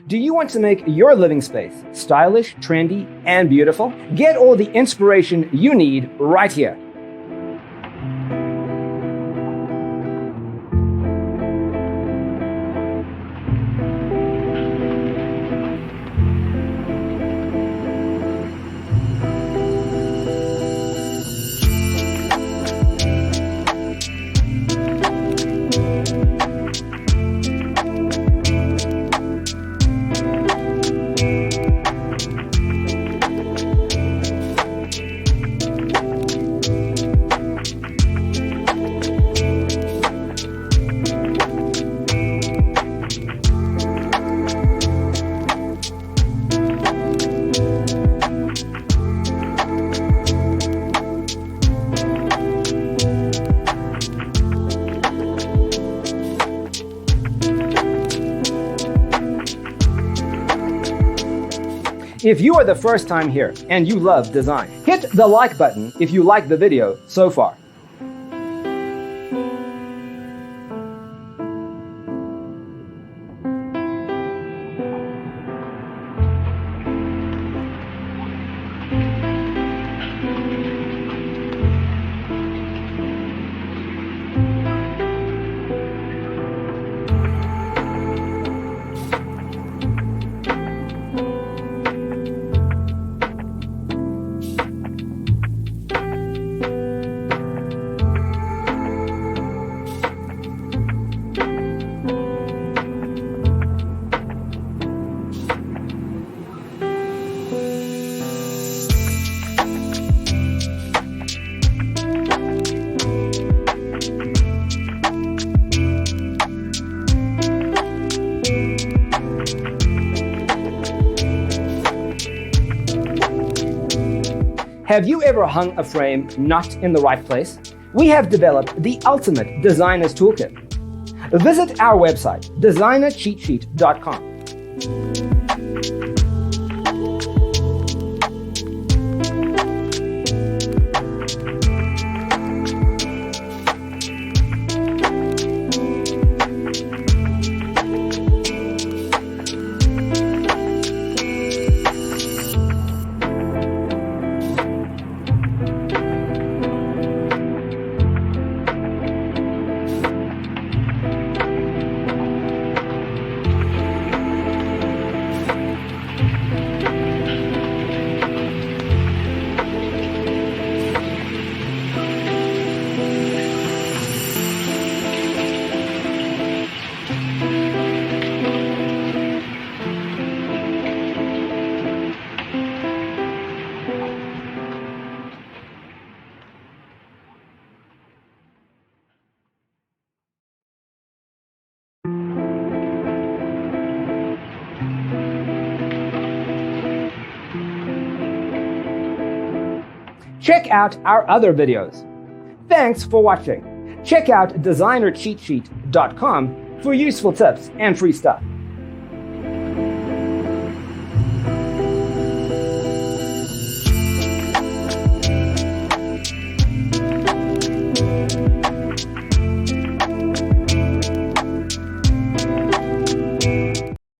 Do you want to make your living space stylish, trendy, and beautiful? Get all the inspiration you need right here. If you are the first time here and you love design, hit the like button if you like the video so far. Have you ever hung a frame not in the right place? We have developed the ultimate designer's toolkit. Visit our website, designercheatsheet.com. Check out our other videos. Thanks for watching. Check out designercheatsheet.com for useful tips and free stuff.